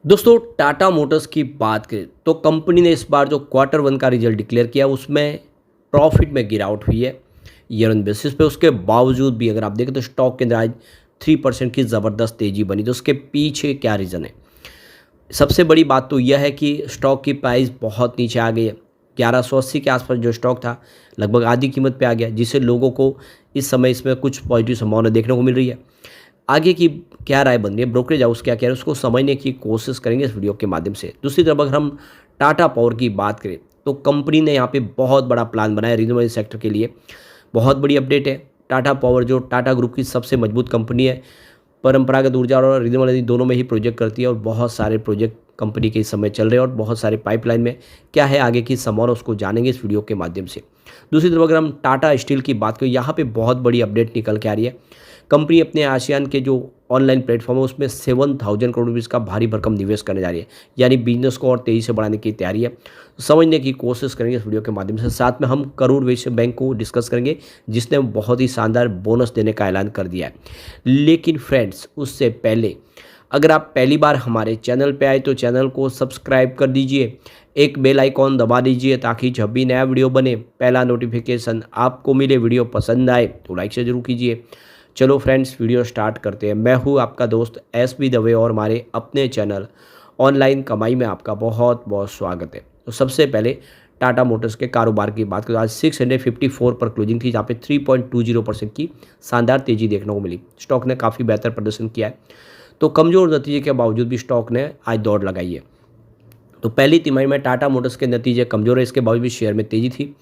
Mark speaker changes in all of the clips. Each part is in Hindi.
Speaker 1: दोस्तों टाटा मोटर्स की बात करें तो कंपनी ने इस बार जो क्वार्टर वन का रिजल्ट डिक्लेयर किया उसमें प्रॉफिट में गिरावट हुई है ईयर ऑन बेसिस पे। उसके बावजूद भी अगर आप देखें तो स्टॉक के अंदर आज 3% की ज़बरदस्त तेज़ी बनी। तो उसके पीछे क्या रीज़न है? सबसे बड़ी बात तो यह है कि स्टॉक की प्राइस बहुत नीचे आ गई है। 1180 के आसपास जो स्टॉक था लगभग आधी कीमत पे आ गया, जिससे लोगों को इस समय इसमें कुछ पॉजिटिव संभावना देखने को मिल रही है। आगे की क्या राय बन रही है, ब्रोकरेज हाउस क्या कह रहे हैं, उसको समझने की कोशिश करेंगे इस वीडियो के माध्यम से। दूसरी तरफ अगर हम टाटा पावर की बात करें तो कंपनी ने यहाँ पे बहुत बड़ा प्लान बनाया रिन्यूएबल सेक्टर के लिए। बहुत बड़ी अपडेट है। टाटा पावर जो टाटा ग्रुप की सबसे मजबूत कंपनी है, परंपरागत ऊर्जा और रिन्यूएबल एनर्जी दोनों में ही प्रोजेक्ट करती है और बहुत सारे प्रोजेक्ट कंपनी के इस समय चल रहे हैं और बहुत सारे पाइपलाइन में। क्या है आगे की संभावना, उसको जानेंगे इस वीडियो के माध्यम से। दूसरी तरफ अगर हम टाटा स्टील की बात करें, यहाँ पे बहुत बड़ी अपडेट निकल के आ रही है। कंपनी अपने आसियान के जो ऑनलाइन प्लेटफॉर्म है उसमें 7,000 करोड़ रुपीज़ का भारी भरकम निवेश करने जा रही है, यानी बिजनेस को और तेज़ी से बढ़ाने की तैयारी है। समझने की कोशिश करेंगे इस वीडियो के माध्यम से। साथ में हम करूर वैश्य बैंक को डिस्कस करेंगे, जिसने बहुत ही शानदार बोनस देने का ऐलान कर दिया है। लेकिन फ्रेंड्स, उससे पहले अगर आप पहली बार हमारे चैनल पे आए तो चैनल को सब्सक्राइब कर दीजिए, एक बेल आइकॉन दबा दीजिए ताकि जब भी नया वीडियो बने पहला नोटिफिकेशन आपको मिले। वीडियो पसंद आए तो लाइक से जरूर कीजिए। चलो फ्रेंड्स, वीडियो स्टार्ट करते हैं। मैं हूँ आपका दोस्त एस बी दवे और हमारे अपने चैनल ऑनलाइन कमाई में आपका बहुत बहुत स्वागत है। तो सबसे पहले टाटा मोटर्स के कारोबार की बात करें, आज 654 पर क्लोजिंग थी, जहाँ पे 3.20% की शानदार तेज़ी देखने को मिली। स्टॉक ने काफ़ी बेहतर प्रदर्शन किया है, तो कमज़ोर नतीजे के बावजूद भी स्टॉक ने आज दौड़ लगाई है। तो पहली तिमाही में टाटा मोटर्स के नतीजे कमज़ोर है, इसके बावजूद भी शेयर में तेज़ी थी।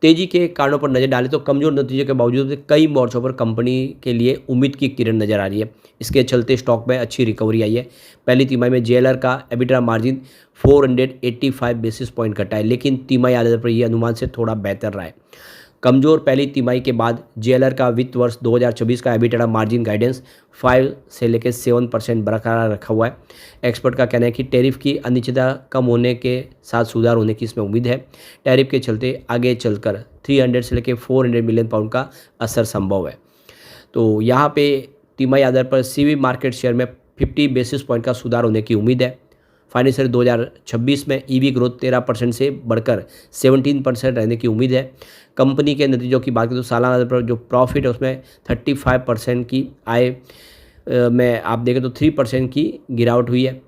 Speaker 1: तेज़ी के कारणों पर नज़र डालें तो कमज़ोर नतीजे के बावजूद कई मोर्चों पर कंपनी के लिए उम्मीद की किरण नज़र आ रही है। इसके चलते स्टॉक में अच्छी रिकवरी आई है। पहली तिमाही में जेएलआर का एबिटा मार्जिन 485 बेसिस पॉइंट घटा है, लेकिन तिमाही आधार पर यह अनुमान से थोड़ा बेहतर रहा है। कमज़ोर पहली तिमाही के बाद जेएलआर का वित्त वर्ष 2024 का एबिटा मार्जिन गाइडेंस 5 से लेकर 7% बरकरार रखा हुआ है। एक्सपर्ट का कहना है कि टैरिफ की अनिश्चितता कम होने के साथ सुधार होने की इसमें उम्मीद है। टैरिफ के चलते आगे चलकर 300 से लेकर 400 मिलियन पाउंड का असर संभव है। तो यहाँ पे तिमाही आधार पर सीवी मार्केट शेयर में 50 बेसिस पॉइंट का सुधार होने की उम्मीद है। फाइनेंशियल 2026 में ईवी ग्रोथ 13% से बढ़कर 17% रहने की उम्मीद है। कंपनी के नतीजों की बात करें तो सालाना आधार पर जो प्रॉफिट है उसमें 35% की आय में आप देखें तो 3% की गिरावट हुई है।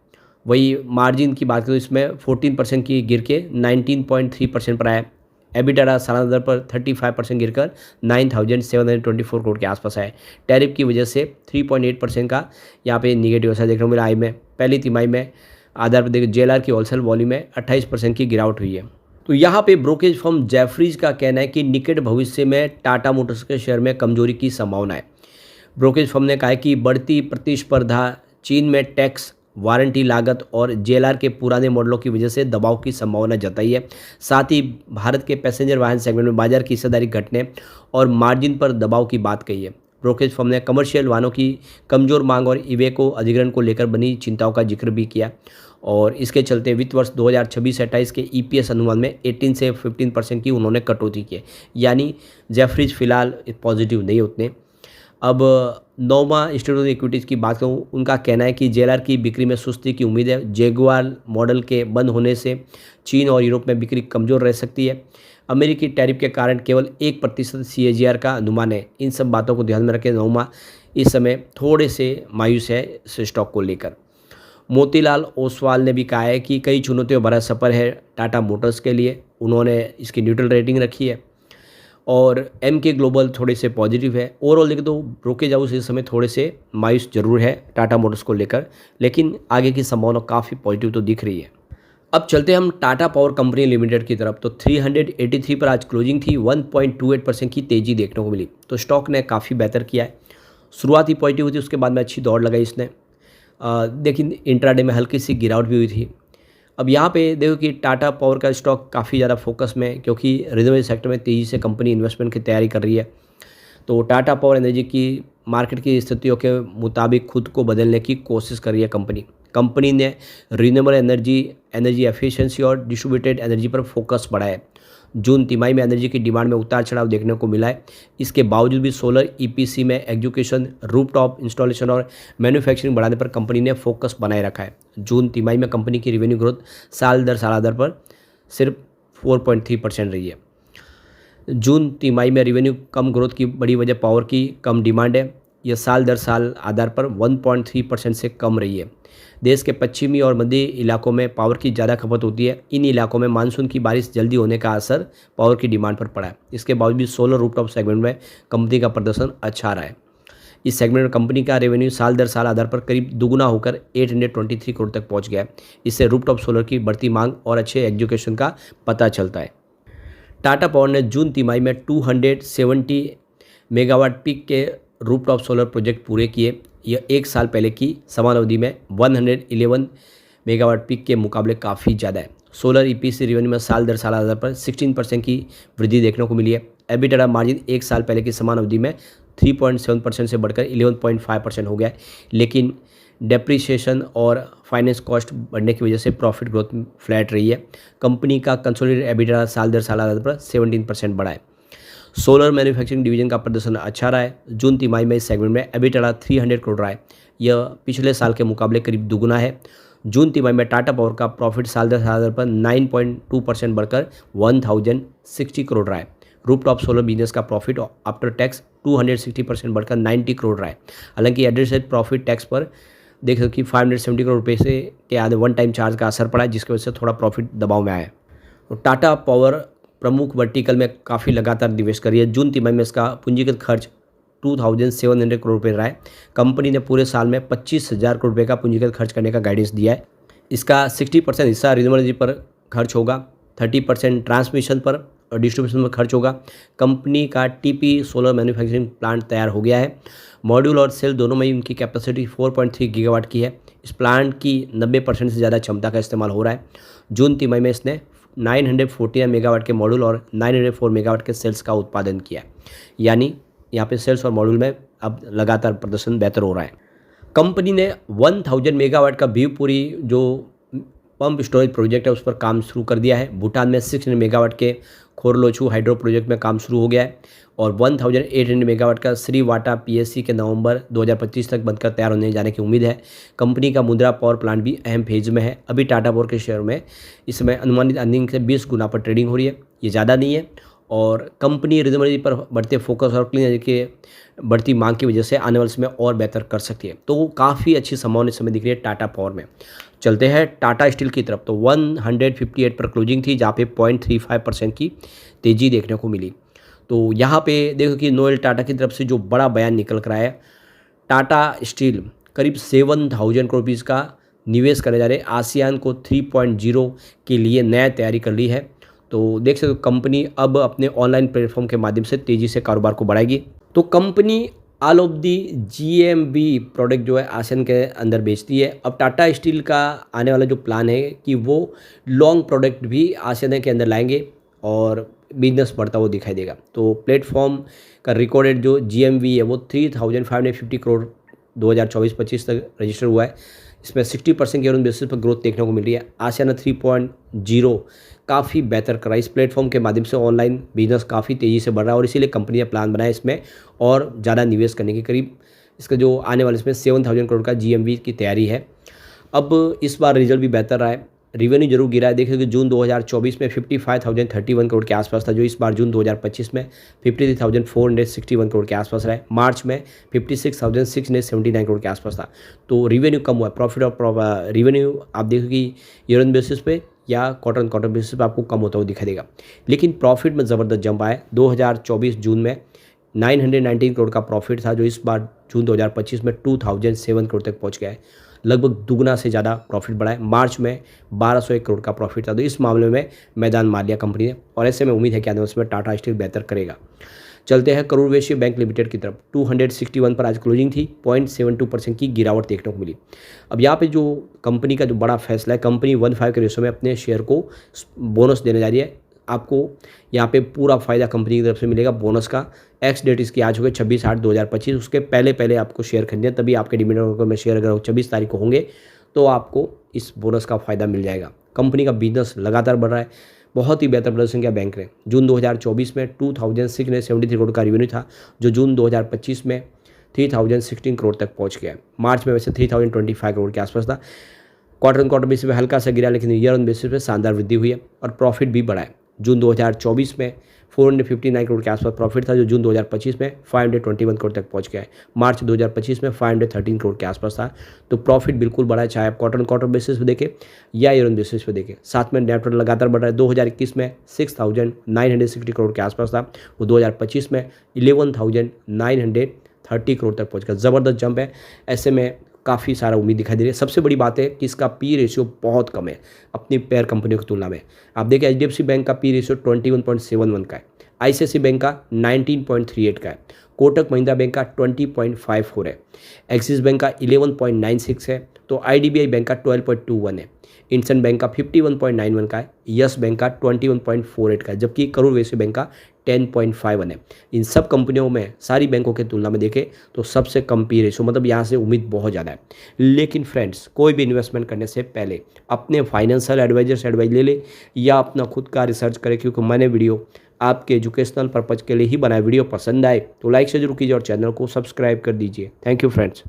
Speaker 1: वही मार्जिन की बात करें तो इसमें 14% की गिर के 19.3% पर आया। एबिटा सालाना दर पर 35% गिरकर 9,724 करोड़ के आसपास आए। टैरिफ की वजह से 3.8% का यहाँ पे निगेटिव असर देखने को मिला आय में। पहली तिमाही में आधार पर देखिए जेएलआर की होलसेल वॉल्यूम में 28% की गिरावट हुई है। तो यहाँ पे ब्रोकेज फर्म जेफरीज का कहना है कि निकट भविष्य में टाटा मोटर्स के शेयर में कमजोरी की संभावना है। ब्रोकेज फर्म ने कहा है कि बढ़ती प्रतिस्पर्धा, चीन में टैक्स, वारंटी लागत और जेएलआर के पुराने मॉडलों की वजह से दबाव की संभावना जताई है। साथ ही भारत के पैसेंजर वाहन सेगमेंट में बाजार की हिस्सेदारी घटने और मार्जिन पर दबाव की बात कही है। ब्रोकेज फर्म ने कमर्शियल वाहनों की कमजोर मांग और इवेको अधिग्रहण को लेकर बनी चिंताओं का जिक्र भी किया और इसके चलते वित्त वर्ष 2026-28 के ईपीएस अनुमान में 18 से 15% की उन्होंने कटौती की है। यानी जेफरीज फिलहाल पॉजिटिव नहीं उतने। अब नोमा इंस्टीट्यूट इक्विटीज़ की बात करूँ, उनका कहना है कि जेएलआर की बिक्री में सुस्ती की उम्मीद है। जैगुआर मॉडल के बंद होने से चीन और यूरोप में बिक्री कमज़ोर रह सकती है। अमेरिकी टैरिफ के कारण केवल 1% CAGR का अनुमान है। इन सब बातों को ध्यान में रखें नोमा इस समय थोड़े से मायूस है इस स्टॉक को लेकर। मोतीलाल ओसवाल ने भी कहा है कि कई चुनौतियों भरा सफ़र है टाटा मोटर्स के लिए। उन्होंने इसकी न्यूट्रल रेटिंग रखी है और एमके ग्लोबल थोड़े से पॉजिटिव है। ओवरऑल देखें तो ब्रोकेज हाउस इस समय थोड़े से मायूस जरूर है टाटा मोटर्स को लेकर, लेकिन आगे की संभावना काफ़ी पॉजिटिव तो दिख रही है। अब चलते हम टाटा पावर कंपनी लिमिटेड की तरफ। तो 383 पर आज क्लोजिंग थी, 1.28% की तेज़ी देखने को मिली। तो स्टॉक ने काफ़ी बेहतर किया है। शुरुआत ही पॉजिटिव हुई थी, उसके बाद में अच्छी दौड़ लगाई इसने। लेकिन इंट्राडे में हल्की सी गिरावट भी हुई थी। अब यहाँ पे देखो कि टाटा पावर का स्टॉक काफ़ी ज़्यादा फोकस में है, क्योंकि रिन्यूएबल सेक्टर में तेज़ी से कंपनी इन्वेस्टमेंट की तैयारी कर रही है। तो टाटा पावर एनर्जी की मार्केट की स्थितियों के मुताबिक खुद को बदलने की कोशिश कर रही है कंपनी ने रिन्यूएबल एनर्जी, एनर्जी एफिशिएंसी और डिस्ट्रीब्यूटेड एनर्जी पर फोकस बढ़ाया है। जून तिमाही में एनर्जी की डिमांड में उतार चढ़ाव देखने को मिला है। इसके बावजूद भी सोलर ईपीसी में एग्जीक्यूशन, रूफटॉप इंस्टॉलेशन और मैन्युफैक्चरिंग बढ़ाने पर कंपनी ने फोकस बनाए रखा है। जून तिमाही में कंपनी की रेवेन्यू ग्रोथ साल दर साल आधार पर सिर्फ 4.3% रही है। जून तिमाही में रेवेन्यू कम ग्रोथ की बड़ी वजह पावर की कम डिमांड है। यह साल दर साल आधार पर 1.3% से कम रही है। देश के पश्चिमी और मध्य इलाकों में पावर की ज़्यादा खपत होती है। इन इलाकों में मानसून की बारिश जल्दी होने का असर पावर की डिमांड पर पड़ा है। इसके बावजूद भी सोलर रूफटॉप सेगमेंट में कंपनी का प्रदर्शन अच्छा रहा है। इस सेगमेंट में कंपनी का रेवेन्यू साल दर साल आधार पर करीब दुगुना होकर 823 करोड़ तक पहुंच गया है। इससे रूफटॉप सोलर की बढ़ती मांग और अच्छे एग्जीक्यूशन का पता चलता है। टाटा पावर ने जून तिमाही में 270 मेगावाट पीक के रूफटॉप सोलर प्रोजेक्ट पूरे किए। यह एक साल पहले की समान अवधि में 111 मेगावाट पीक के मुकाबले काफ़ी ज़्यादा है। सोलर ईपीसी रेवेन्यू में साल दर साल आधार पर 16% की वृद्धि देखने को मिली है। एबिटडा मार्जिन एक साल पहले की समान अवधि में 3.7% से बढ़कर 11.5% हो गया है, लेकिन डेप्रिसिएशन और फाइनेंस कॉस्ट बढ़ने की वजह से प्रॉफिट ग्रोथ फ्लैट रही है। कंपनी का कंसोलिडेटेड एबिटडा साल दर साल आधार पर 17% बढ़ा है। सोलर मैन्युफैक्चरिंग डिवीजन का प्रदर्शन अच्छा रहा है। जून तिमाही में इस सेगमेंट में एबिटडा 300 करोड़ रहा है। यह पिछले साल के मुकाबले करीब दुगुना है। जून तिमाही में टाटा पावर का प्रॉफिट साल दर साल आधार पर 9.2% बढ़कर 1060 करोड़ रहा है। रूफटॉप सोलर बिजनेस का प्रॉफिट आफ्टर टैक्स 260% बढ़कर 90 करोड़ रहा है। हालांकि एडजस्टेड प्रॉफिट टैक्स पर देख सकते कि 570 करोड़ रुपये से के आधे वन टाइम चार्ज का असर पड़ा है, जिसकी वजह से थोड़ा प्रॉफिट दबाव में आया है। तो टाटा पावर प्रमुख वर्टिकल में काफ़ी लगातार निवेश कर रही है। जून तिमाही में इसका पूंजीगत खर्च 2700 करोड़ रुपये रहा है। कंपनी ने पूरे साल में 25,000 करोड़ रुपये का पूंजीगत खर्च करने का गाइडेंस दिया है। इसका 60% हिस्सा रिन्यूएबल एनर्जी पर खर्च होगा, 30% ट्रांसमिशन पर और डिस्ट्रीब्यूशन पर खर्च होगा। कंपनी का टीपी सोलर मैन्युफैक्चरिंग प्लांट तैयार हो गया है। मॉड्यूल और सेल दोनों में ही उनकी कैपेसिटी 4.3 गीगावाट की है। इस प्लांट की 90% से ज़्यादा क्षमता का इस्तेमाल हो रहा है। जून तिमाही में इसने 949 मेगावाट के मॉड्यूल और 904 मेगावाट के सेल्स का उत्पादन किया है। यानी यहाँ पे सेल्स और मॉड्यूल में अब लगातार प्रदर्शन बेहतर हो रहा है। कंपनी ने 1000 मेगावाट का भीवपुरी जो पंप स्टोरेज प्रोजेक्ट है उस पर काम शुरू कर दिया है। भूटान में 600 मेगावाट के खोरलोचू हाइड्रो प्रोजेक्ट में काम शुरू हो गया है और 1800 मेगावाट का श्री वाटा पीएससी के नवंबर 2025 तक बनकर तैयार होने जाने की उम्मीद है। कंपनी का मुद्रा पावर प्लांट भी अहम फेज में है। अभी टाटा पावर के शेयर में इस समय अनुमानित अर्निंग से 20 गुना पर ट्रेडिंग हो रही है। ये ज़्यादा नहीं है और कंपनी रिन्यूएबल एनर्जी पर बढ़ते फोकस और क्लीन एनर्जी के बढ़ती मांग की वजह से आने वाले समय और बेहतर कर सकती है। तो काफ़ी अच्छी संभावना इस समय दिख रही है टाटा पावर में। चलते हैं टाटा स्टील की तरफ। तो 158 पर क्लोजिंग थी, जहाँ पे 0.35% की तेज़ी देखने को मिली। तो यहाँ पे देखो कि नोएल टाटा की तरफ से जो बड़ा बयान निकल कर आया है, टाटा स्टील करीब 7,000 करोड़ रुपीज़ का निवेश करने जा रहे हैं। आसियान को 3.0 के लिए नया तैयारी कर ली है। तो देख सकते हो कंपनी अब अपने ऑनलाइन प्लेटफॉर्म के माध्यम से तेज़ी से कारोबार को बढ़ाएगी। तो company all of the GMB product जो है आसियान के अंदर बेचती है। अब टाटा स्टील का आने वाला जो प्लान है कि वो लॉन्ग प्रोडक्ट भी आसियान के अंदर लाएंगे और बिजनेस बढ़ता हुआ दिखाई देगा। तो प्लेटफॉर्म का रिकॉर्डेड जो जीएमवी है वो 3,550 करोड़ 2024-25 तक रजिस्टर हुआ है। इसमें 60% के बेसिस पर ग्रोथ देखने को मिल रही है। आसियान 3.0 काफ़ी बेहतर कर रहा है। इस प्लेटफॉर्म के माध्यम से ऑनलाइन बिजनेस काफ़ी तेज़ी से बढ़ रहा है और इसीलिए कंपनी ने प्लान बनाया इसमें और ज़्यादा निवेश करने के। करीब इसका जो आने वाले इसमें 7,000 करोड़ का जीएमवी की तैयारी है। अब इस बार रिजल्ट भी बेहतर रहा है। रेवेन्यू जरूर गिरा है। देखिए कि जून 2024 में 55,031 करोड़ के आसपास था, जो इस बार जून 2025 में 53,461 करोड़ के आसपास रहा है। मार्च में 56,679 करोड़ के आसपास था। तो रेवेन्यू कम हुआ है। प्रॉफिट और रेवेन्यू आप देखो कि ईयर ऑन बेसिस पे या क्वार्टर बेसिस पे आपको कम होता हुआ दिखाई देगा, लेकिन प्रॉफिट में ज़बरदस्त जंप आया। 2024 जून में 919 करोड़ का प्रॉफिट था, जो इस बार जून 2025 में 2007 करोड़ तक पहुँच गया है। लगभग दुगना से ज़्यादा प्रॉफिट बढ़ा है। मार्च में 1201 करोड़ का प्रॉफिट था। तो इस मामले में मैदान मार लिया कंपनी ने और ऐसे में उम्मीद है कि आने वाले समय टाटा स्टील बेहतर करेगा। चलते हैं करूर वैश्य बैंक लिमिटेड की तरफ। 261 पर आज क्लोजिंग थी। 0.72% की गिरावट देखने को मिली। अब यहाँ पे जो कंपनी का जो बड़ा फैसला है, कंपनी 1/5 के रेशो में अपने शेयर को बोनस देने जा रही है। आपको यहाँ पे पूरा फ़ायदा कंपनी की तरफ से मिलेगा बोनस का। एक्स डेट इसकी आज हो गई 26/8/2025। उसके पहले आपको शेयर खरीदने, तभी आपके डिमिडेंड अकाउंट में शेयर अगर 26 तारीख को होंगे तो आपको इस बोनस का फ़ायदा मिल जाएगा। कंपनी का बिजनेस लगातार बढ़ रहा है। बहुत ही बेहतर प्रदर्शन किया बैंक ने। जून 2024 में 2673 करोड़ का रेवेन्यू था, जो जून 2025 में 3016 करोड़ तक पहुंच गया। मार्च में वैसे 3025 करोड़ के आसपास था। क्वार्टर ऑन क्वार्टर बेसिस पे हल्का सा गिरा, लेकिन ईयर ऑन बेसिस पे शानदार वृद्धि हुई है और प्रॉफिट भी बढ़ा है। जून 2024 में 459 करोड़ के आसपास प्रॉफिट था, जो जून 2025 में 521 करोड़ तक पहुंच गया है। मार्च 2025 में 513 करोड़ के आसपास था। तो प्रॉफिट बिल्कुल बढ़ा है, चाहे आप क्वार्टर ऑन क्वार्टर बेसिस पे देखें या ईयर ऑन बेसिस पे देखें। साथ में नेट प्रॉफिट लगातार बढ़ रहा है। 2021 में 6960 करोड़ के आसपास था, वो 2025 में 11930 करोड़ तक पहुँच गया। ज़बरदस्त जंप है। ऐसे में काफ़ी सारा उम्मीद दिखाई दे रही है। सबसे बड़ी बात है कि इसका पी रेशियो बहुत कम है अपनी पेयर कंपनियों की तुलना में। आप देखिए एचडीएफसी बैंक का पी रेशियो 21.71 का है, आईसीआईसीआई बैंक का 19.38 का है, कोटक महिंद्रा बैंक का 20.54 है, एक्सिस बैंक का 11.96 है, तो आईडीबीआई बैंक का 12.21 है, इंडसइंड बैंक का 51.91 का है, यस बैंक का 21.48 का है, जबकि करूर वैश्य बैंक का 10.51 है। इन सब कंपनियों में सारी बैंकों की तुलना में देखें तो सबसे कम पी रेशियो, मतलब यहाँ से उम्मीद बहुत ज़्यादा है। लेकिन फ्रेंड्स, कोई भी इन्वेस्टमेंट करने से पहले अपने फाइनेंशियल एडवाइजर से एडवाइस ले ले या अपना खुद का रिसर्च करें, क्योंकि मैंने वीडियो आपके एजुकेशनल पर्पज़ के लिए ही बनाया। वीडियो पसंद आए तो लाइक से जरूर कीजिए और चैनल को सब्सक्राइब कर दीजिए। Thank you friends.